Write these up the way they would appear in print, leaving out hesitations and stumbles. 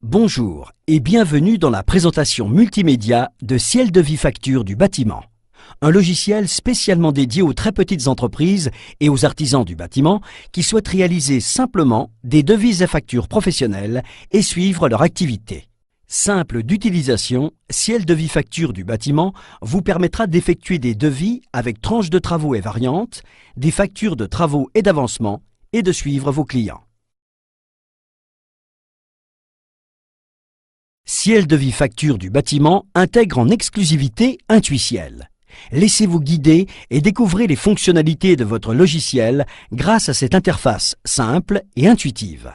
Bonjour et bienvenue dans la présentation multimédia de Ciel de Vie Facture du bâtiment, un logiciel spécialement dédié aux très petites entreprises et aux artisans du bâtiment qui souhaitent réaliser simplement des devis et factures professionnelles et suivre leur activité. Simple d'utilisation, Ciel de Vie Facture du bâtiment vous permettra d'effectuer des devis avec tranches de travaux et variantes, des factures de travaux et d'avancement et de suivre vos clients. Ciel de Vie Facture du bâtiment intègre en exclusivité Intuiciel. Laissez-vous guider et découvrez les fonctionnalités de votre logiciel grâce à cette interface simple et intuitive.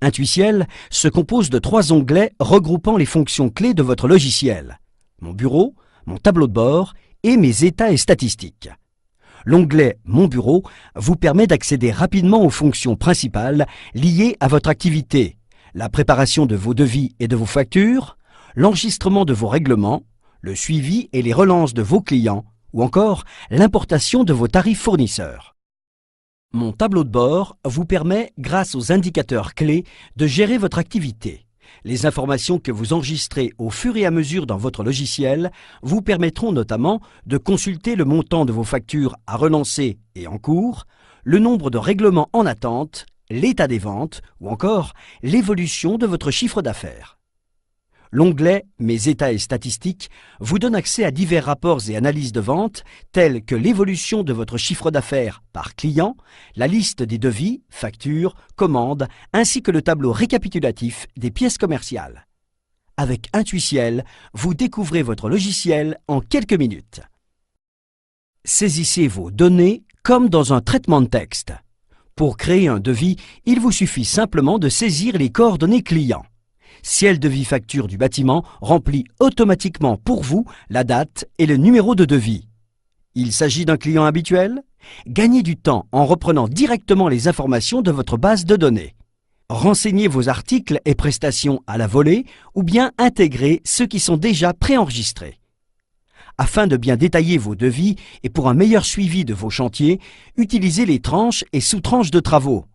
Intuiciel se compose de 3 onglets regroupant les fonctions clés de votre logiciel: Mon bureau, mon tableau de bord et mes états et statistiques. L'onglet Mon bureau vous permet d'accéder rapidement aux fonctions principales liées à votre activité: la préparation de vos devis et de vos factures, l'enregistrement de vos règlements, le suivi et les relances de vos clients, ou encore l'importation de vos tarifs fournisseurs. Mon tableau de bord vous permet, grâce aux indicateurs clés, de gérer votre activité. Les informations que vous enregistrez au fur et à mesure dans votre logiciel vous permettront notamment de consulter le montant de vos factures à relancer et en cours, le nombre de règlements en attente, l'état des ventes ou encore l'évolution de votre chiffre d'affaires. L'onglet Mes états et statistiques vous donne accès à divers rapports et analyses de vente tels que l'évolution de votre chiffre d'affaires par client, la liste des devis, factures, commandes, ainsi que le tableau récapitulatif des pièces commerciales. Avec Intuiciel, vous découvrez votre logiciel en quelques minutes. Saisissez vos données comme dans un traitement de texte. Pour créer un devis, il vous suffit simplement de saisir les coordonnées clients. Ciel de Vie Facture du bâtiment remplit automatiquement pour vous la date et le numéro de devis. Il s'agit d'un client habituel? Gagnez du temps en reprenant directement les informations de votre base de données. Renseignez vos articles et prestations à la volée ou bien intégrez ceux qui sont déjà préenregistrés. Afin de bien détailler vos devis et pour un meilleur suivi de vos chantiers, utilisez les tranches et sous-tranches de travaux.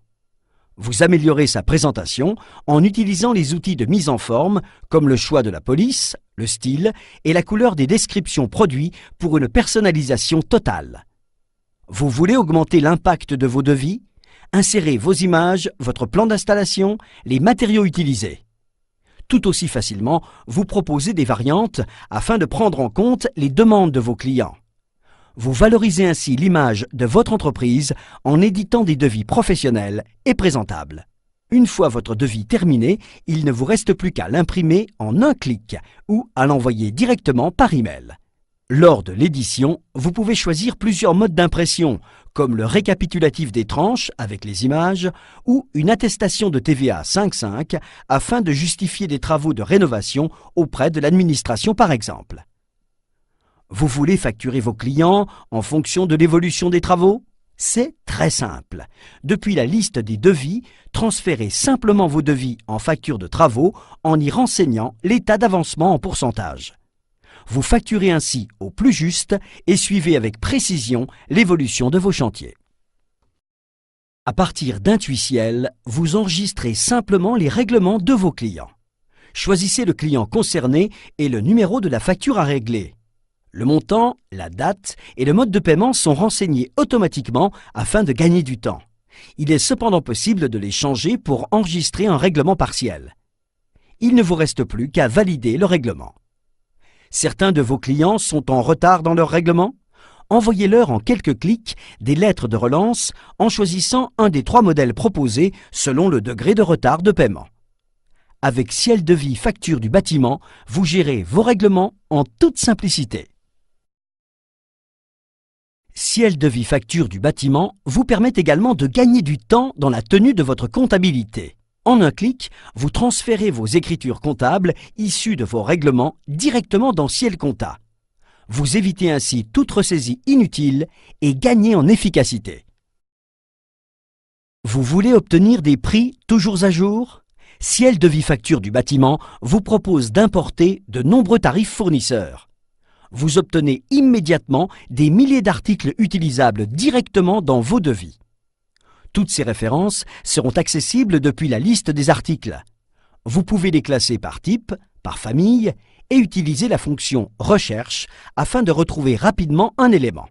Vous améliorez sa présentation en utilisant les outils de mise en forme comme le choix de la police, le style et la couleur des descriptions produits pour une personnalisation totale. Vous voulez augmenter l'impact de vos devis? Insérez vos images, votre plan d'installation, les matériaux utilisés. Tout aussi facilement, vous proposez des variantes afin de prendre en compte les demandes de vos clients. Vous valorisez ainsi l'image de votre entreprise en éditant des devis professionnels et présentables. Une fois votre devis terminé, il ne vous reste plus qu'à l'imprimer en un clic ou à l'envoyer directement par email. Lors de l'édition, vous pouvez choisir plusieurs modes d'impression, comme le récapitulatif des tranches avec les images ou une attestation de TVA 5,5 afin de justifier des travaux de rénovation auprès de l'administration par exemple. Vous voulez facturer vos clients en fonction de l'évolution des travaux? C'est très simple. Depuis la liste des devis, transférez simplement vos devis en facture de travaux en y renseignant l'état d'avancement en pourcentage. Vous facturez ainsi au plus juste et suivez avec précision l'évolution de vos chantiers. À partir d'Intuiciel, vous enregistrez simplement les règlements de vos clients. Choisissez le client concerné et le numéro de la facture à régler. Le montant, la date et le mode de paiement sont renseignés automatiquement afin de gagner du temps. Il est cependant possible de les changer pour enregistrer un règlement partiel. Il ne vous reste plus qu'à valider le règlement. Certains de vos clients sont en retard dans leur règlement? Envoyez-leur en quelques clics des lettres de relance en choisissant un des 3 modèles proposés selon le degré de retard de paiement. Avec Ciel de Vie Facture du bâtiment, vous gérez vos règlements en toute simplicité. Ciel de Vie Facture du bâtiment vous permet également de gagner du temps dans la tenue de votre comptabilité. En un clic, vous transférez vos écritures comptables issues de vos règlements directement dans Ciel Compta. Vous évitez ainsi toute ressaisie inutile et gagnez en efficacité. Vous voulez obtenir des prix toujours à jour? Ciel de Vie Facture du bâtiment vous propose d'importer de nombreux tarifs fournisseurs. Vous obtenez immédiatement des milliers d'articles utilisables directement dans vos devis. Toutes ces références seront accessibles depuis la liste des articles. Vous pouvez les classer par type, par famille et utiliser la fonction « Recherche » afin de retrouver rapidement un élément.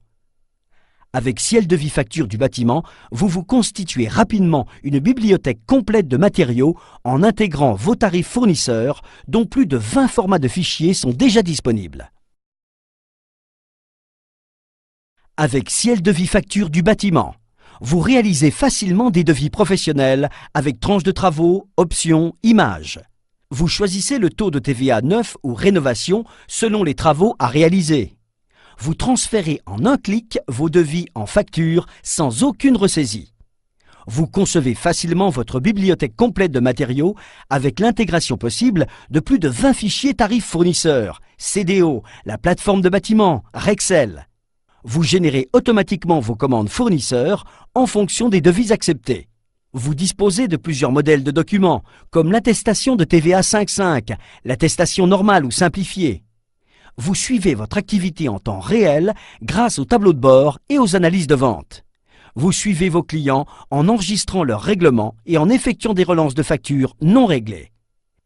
Avec Ciel de vie facture du bâtiment, vous vous constituez rapidement une bibliothèque complète de matériaux en intégrant vos tarifs fournisseurs, dont plus de 20 formats de fichiers sont déjà disponibles. Avec Ciel de vie facture du bâtiment, vous réalisez facilement des devis professionnels avec tranches de travaux, options, images. Vous choisissez le taux de TVA neuf ou rénovation selon les travaux à réaliser. Vous transférez en un clic vos devis en facture sans aucune ressaisie. Vous concevez facilement votre bibliothèque complète de matériaux avec l'intégration possible de plus de 20 fichiers tarifs fournisseurs, CDO, la plateforme de bâtiment, Rexel. Vous générez automatiquement vos commandes fournisseurs en fonction des devis acceptés. Vous disposez de plusieurs modèles de documents, comme l'attestation de TVA 5.5, l'attestation normale ou simplifiée. Vous suivez votre activité en temps réel grâce au tableau de bord et aux analyses de vente. Vous suivez vos clients en enregistrant leurs règlements et en effectuant des relances de factures non réglées.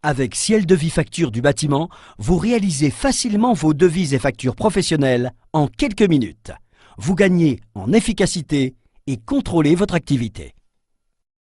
Avec Ciel de vie facture du bâtiment, vous réalisez facilement vos devis et factures professionnelles en quelques minutes. Vous gagnez en efficacité et contrôlez votre activité.